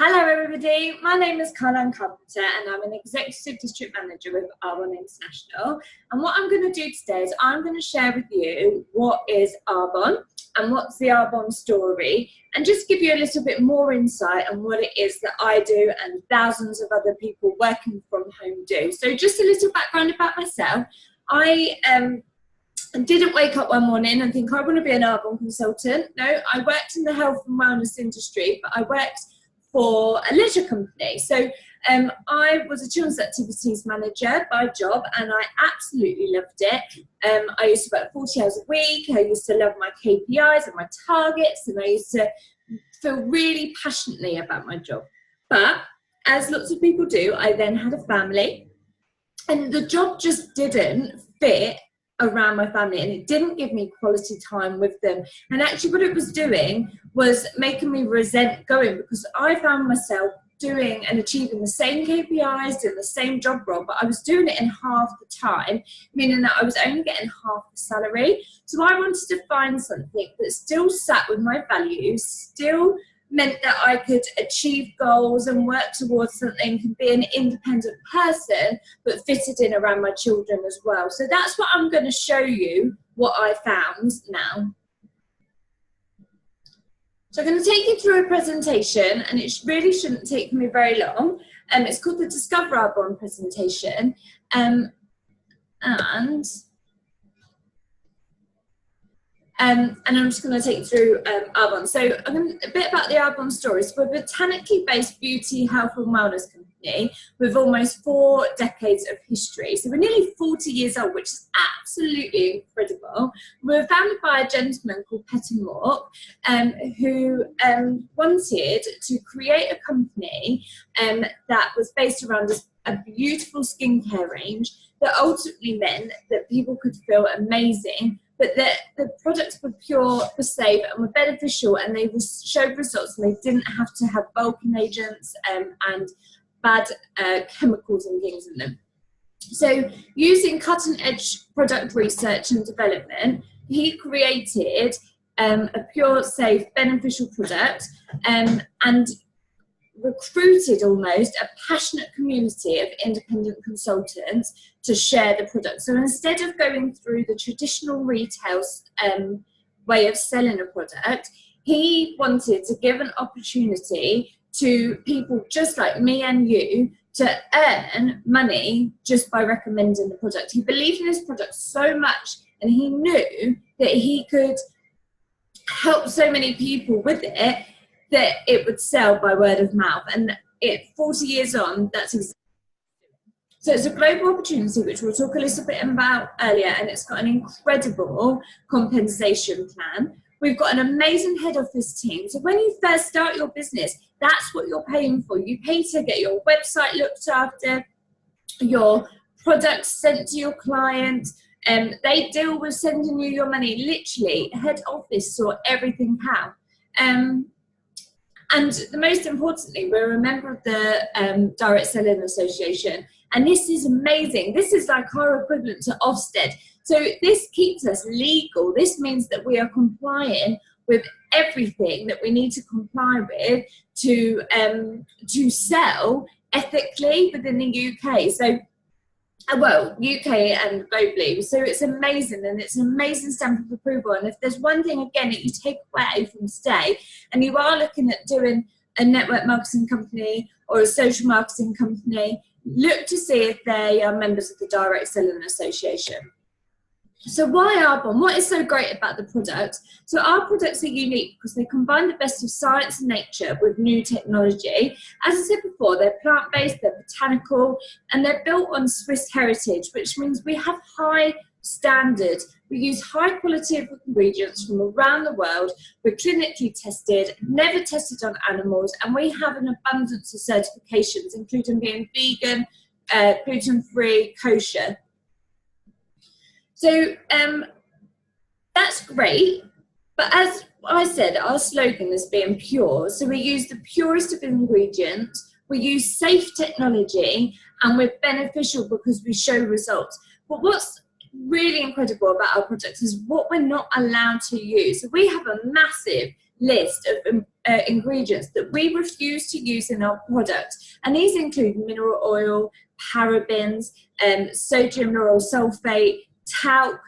Hello everybody, my name is Carlan Carpenter and I'm an Executive District Manager with Arbonne International. And what I'm going to do today is I'm going to share with you what is Arbonne and what's the Arbonne story, and just give you a little bit more insight on what it is that I do and thousands of other people working from home do. So just a little background about myself. I didn't wake up one morning and think I want to be an Arbonne consultant. No, I worked in the health and wellness industry, but I worked for a leisure company. So I was a children's activities manager by job and I absolutely loved it. I used to work 40 hours a week. I used to love my KPIs and my targets, and I used to feel really passionately about my job. But as lots of people do, I then had a family and the job just didn't fit around my family, and it didn't give me quality time with them. And actually what it was doing was making me resent going, because I found myself doing and achieving the same KPIs, doing the same job role, but I was doing it in half the time, meaning that I was only getting half the salary. So I wanted to find something that still sat with my values, still meant that I could achieve goals and work towards something and be an independent person, but fitted in around my children as well. So that's what I'm going to show you what I found now. So I'm going to take you through a presentation, and it really shouldn't take me very long. It's called the Discover Arbonne presentation. And I'm just going to take you through Arbonne. So a bit about the Arbonne story. So we're a botanically based beauty, health and wellness company with almost 4 decades of history. So we're nearly 40 years old, which is absolutely incredible. We were founded by a gentleman called Peter Moore, who wanted to create a company that was based around a beautiful skincare range that ultimately meant that people could feel amazing, but that the products were pure, were safe and were beneficial, and they showed results, and they didn't have to have bulking agents and bad chemicals and things in them. So using cutting edge product research and development, he created a pure, safe, beneficial product and recruited almost a passionate community of independent consultants to share the product. So instead of going through the traditional retail way of selling a product, he wanted to give an opportunity to people just like me and you to earn money just by recommending the product. He believed in his product so much, and he knew that he could help so many people with it that it would sell by word of mouth. And 40 years on, that's exactly. So it's a global opportunity, which we'll talk a little bit about earlier, and it's got an incredible compensation plan. We've got an amazing head office team. So when you first start your business, that's what you're paying for. You pay to get your website looked after, your products sent to your clients, and they deal with sending you your money. Literally, head office sort everything out. And the most importantly, we're a member of the Direct Selling Association, and this is amazing. This is like our equivalent to Ofsted. So this keeps us legal. This means that we are complying with everything that we need to comply with to sell ethically within the UK. So, well, UK and globally. So it's amazing, and it's an amazing stamp of approval. And if there's one thing, again, that you take away from today, and you are looking at doing a network marketing company or a social marketing company, look to see if they are members of the Direct Selling Association. So why Arbonne? What is so great about the product? So our products are unique because they combine the best of science and nature with new technology. As I said before, they're plant-based, they're botanical, and they're built on Swiss heritage, which means we have high standard. We use high quality of ingredients from around the world. We're clinically tested, never tested on animals, and we have an abundance of certifications, including being vegan, gluten-free, kosher. So that's great, but as I said, our slogan is being pure. So we use the purest of ingredients, we use safe technology, and we're beneficial because we show results. But what's really incredible about our products is what we're not allowed to use. So we have a massive list of ingredients that we refuse to use in our products, and these include mineral oil, parabens, sodium lauryl sulfate, talc,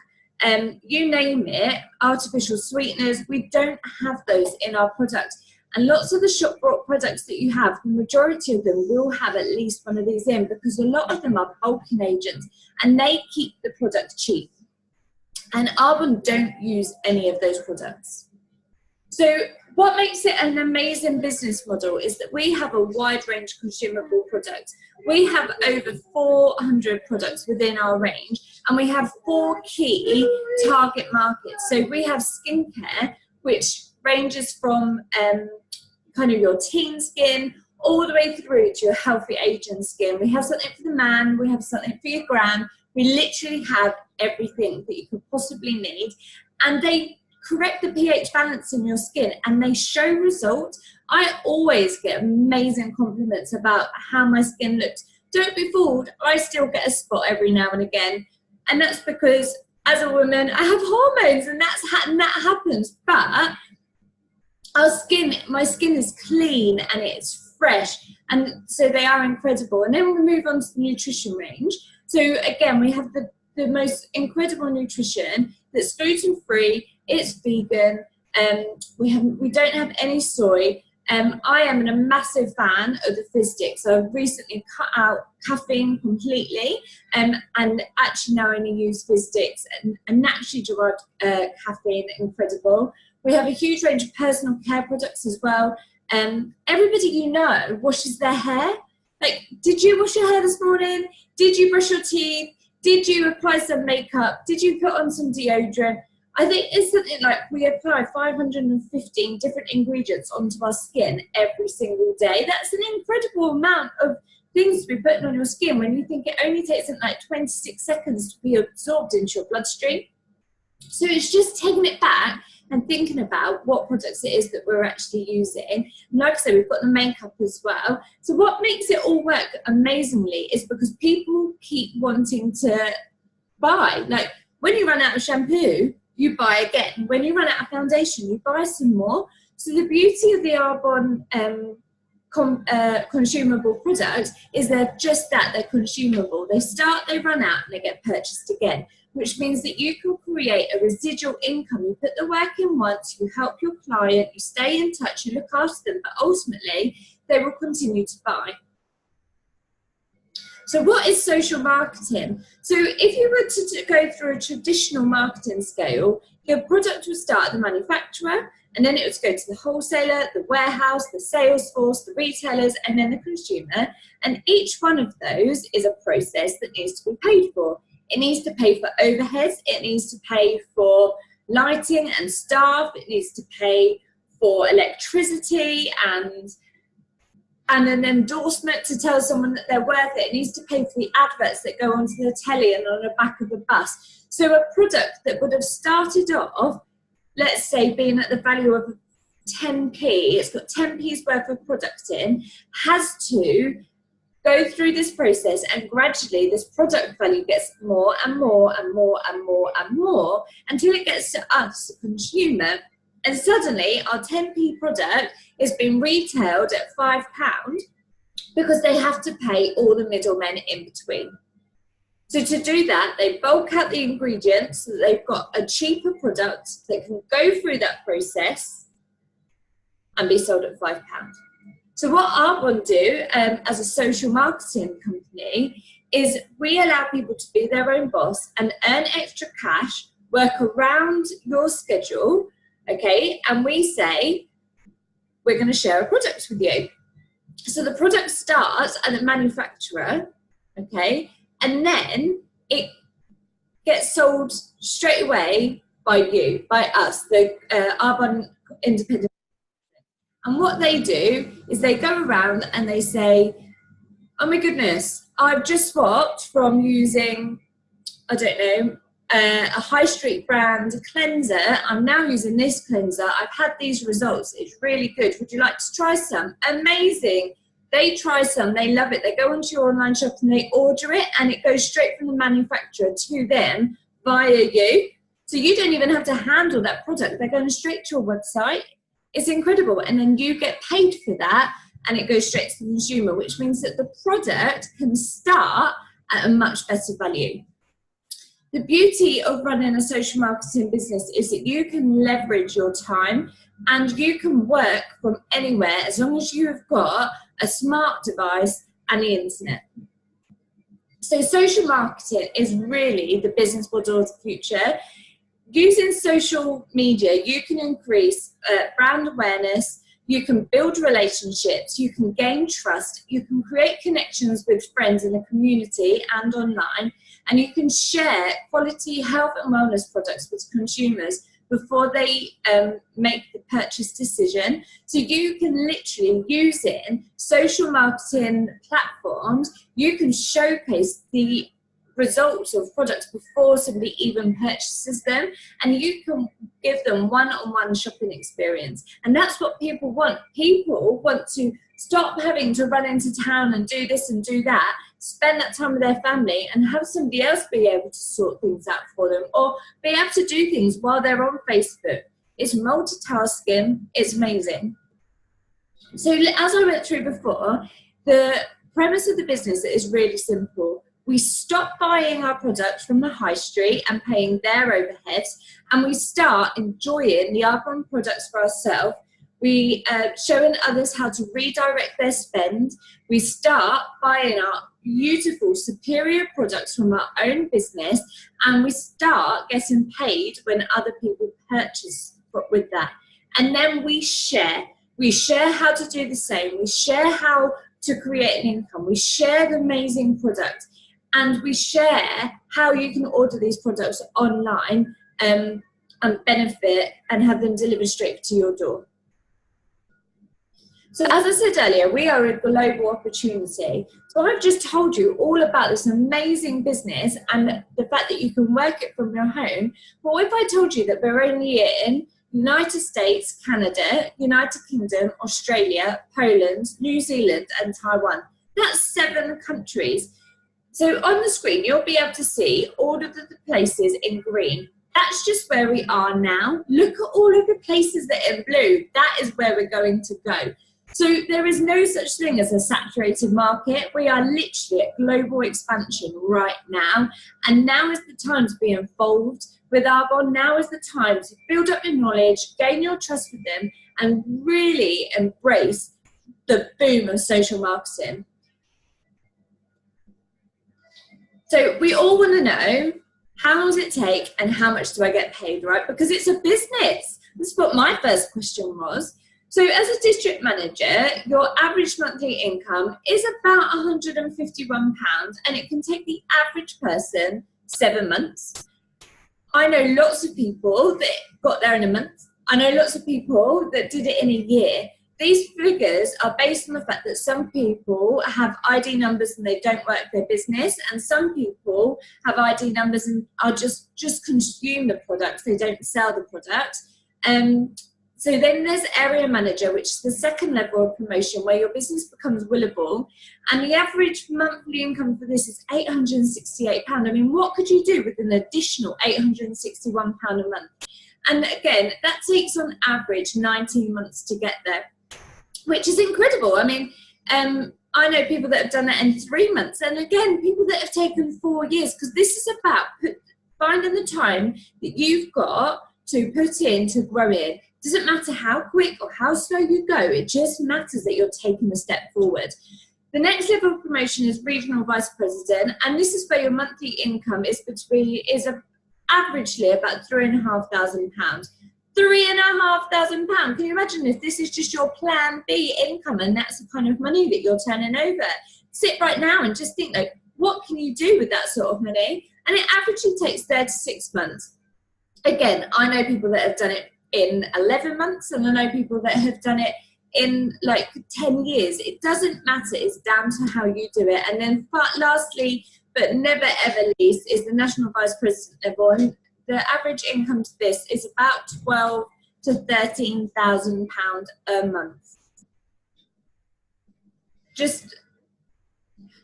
you name it, artificial sweeteners. We don't have those in our products. And lots of the shop bought products that you have, the majority of them will have at least one of these in, because a lot of them are bulking agents and they keep the product cheap. And Arbonne don't use any of those products. So what makes it an amazing business model is that we have a wide range of consumable products. We have over 400 products within our range, and we have 4 key target markets. So we have skincare, which ranges from kind of your teen skin all the way through to your healthy aging skin. We have something for the man, we have something for your gran. We literally have everything that you could possibly need, and they correct the pH balance in your skin and they show results. I always get amazing compliments about how my skin looks. Don't be fooled, I still get a spot every now and again, and that's because as a woman I have hormones, and that happens. But my skin is clean and it's fresh, and so they are incredible. And then we move on to the nutrition range. So again, we have the most incredible nutrition that's gluten-free, it's vegan, we don't have any soy. I am a massive fan of the fizz sticks. So I've recently cut out caffeine completely, and actually now only use fizz sticks and naturally derived caffeine, incredible. We have a huge range of personal care products as well. Everybody you know washes their hair. Like, did you wash your hair this morning? Did you brush your teeth? Did you apply some makeup? Did you put on some deodorant? I think it's something like we apply 515 different ingredients onto our skin every single day. That's an incredible amount of things to be putting on your skin when you think it only takes like 26 seconds to be absorbed into your bloodstream. So it's just taking it back and thinking about what products it is that we're actually using. And like I said, we've got the makeup as well. So what makes it all work amazingly is because people keep wanting to buy. Like, when you run out of shampoo, you buy again. When you run out of foundation, you buy some more. So the beauty of the Arbonne consumable products is they're just that, they're consumable. They start, they run out, and they get purchased again, which means that you can create a residual income. You put the work in once, you help your client, you stay in touch, you look after them, but ultimately they will continue to buy. So what is social marketing? So if you were to go through a traditional marketing scale, your product would start at the manufacturer, and then it would go to the wholesaler, the warehouse, the sales force, the retailers, and then the consumer. And each one of those is a process that needs to be paid for. It needs to pay for overheads, it needs to pay for lighting and staff, it needs to pay for electricity and an endorsement to tell someone that they're worth it. It needs to pay for the adverts that go onto the telly and on the back of the bus. So a product that would have started off, let's say, being at the value of 10p, it's got 10p's worth of product in, has to go through this process, and gradually this product value gets more and more and more and more and more until it gets to us, the consumer, and suddenly our 10p product is being retailed at £5 because they have to pay all the middlemen in between. So to do that, they bulk out the ingredients so that they've got a cheaper product that can go through that process and be sold at £5. So what Arbonne do as a social marketing company is we allow people to be their own boss and earn extra cash, work around your schedule, okay? And we say, we're going to share a product with you. So the product starts at the manufacturer, okay? And then it gets sold straight away by you, by us, the Arbonne Independent. And what they do is they go around and they say, oh my goodness, I've just swapped from using, I don't know, a high street brand cleanser. I'm now using this cleanser. I've had these results. It's really good. Would you like to try some? Amazing. They try some. They love it. They go onto your online shop and they order it, and it goes straight from the manufacturer to them via you. So you don't even have to handle that product. They're going straight to your website. It's incredible. And then you get paid for that, and it goes straight to the consumer, which means that the product can start at a much better value. The beauty of running a social marketing business is that you can leverage your time and you can work from anywhere as long as you have got a smart device and the internet. So social marketing is really the business model of the future. Using social media, you can increase brand awareness, you can build relationships, you can gain trust, you can create connections with friends in the community and online, and you can share quality health and wellness products with consumers before they make the purchase decision. So you can literally, using social marketing platforms, you can showcase the results of products before somebody even purchases them, and you can give them one-on-one shopping experience. And that's what people want. People want to stop having to run into town and do this and do that, spend that time with their family and have somebody else be able to sort things out for them, or be able to do things while they're on Facebook. It's multitasking. It's amazing. So as I went through before, the premise of the business is really simple. We stop buying our products from the high street and paying their overheads, and we start enjoying the Arbonne products for ourselves. We showing others how to redirect their spend. We start buying our beautiful, superior products from our own business, and we start getting paid when other people purchase with that. And then we share. We share how to do the same. We share how to create an income. We share the amazing product. And we share how you can order these products online and benefit and have them delivered straight to your door. So as I said earlier, we are a global opportunity. So I've just told you all about this amazing business and the fact that you can work it from your home. But what if I told you that we're only in United States, Canada, United Kingdom, Australia, Poland, New Zealand, and Taiwan? That's 7 countries. So on the screen, you'll be able to see all of the places in green. That's just where we are now. Look at all of the places that are in blue. That is where we're going to go. So there is no such thing as a saturated market. We are literally at global expansion right now. And now is the time to be involved with Arbonne. Now is the time to build up your knowledge, gain your trust with them, and really embrace the boom of social marketing. So we all want to know, how does it take and how much do I get paid, right? Because it's a business. That's what my first question was. So as a district manager, your average monthly income is about £151, and it can take the average person 7 months. I know lots of people that got there in a month. I know lots of people that did it in a year. These figures are based on the fact that some people have ID numbers and they don't work their business, and some people have ID numbers and are just consume the products, they don't sell the product. So then there's area manager, which is the second level of promotion where your business becomes willable, and the average monthly income for this is £868. I mean, what could you do with an additional £861 a month? And again, that takes on average 19 months to get there, which is incredible. I mean, I know people that have done that in 3 months, and again, people that have taken 4 years, because this is about finding the time that you've got to put in to grow in. Doesn't matter how quick or how slow you go, it just matters that you're taking a step forward. The next level of promotion is regional vice president, and this is where your monthly income is averagely about £3,500. £3,500. Can you imagine if this is just your plan B income and that's the kind of money that you're turning over? Sit right now and just think, like, what can you do with that sort of money? And it averagely takes 3 to 6 months. Again, I know people that have done it in 11 months, and I know people that have done it in like 10 years. It doesn't matter. It's down to how you do it. And then lastly, but never ever least, is the national vice president level. And the average income to this is about £12,000 to £13,000 a month. Just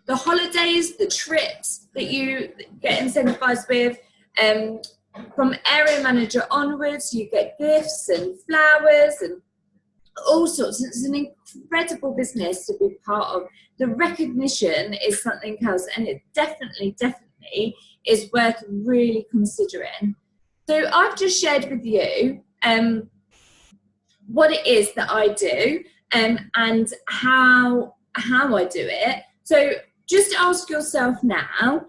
the holidays, the trips that you get incentivized with, From area manager onwards, you get gifts and flowers and all sorts. It's an incredible business to be part of. The recognition is something else, and it definitely is worth really considering. So I've just shared with you what it is that I do and how I do it. So just ask yourself now,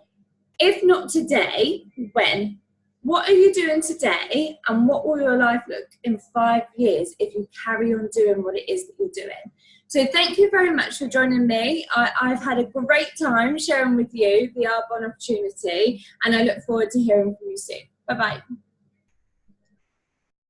if not today, when? What are you doing today, and what will your life look in 5 years if you carry on doing what it is that you're doing? So thank you very much for joining me. I've had a great time sharing with you the Arbonne opportunity, and I look forward to hearing from you soon. Bye-bye.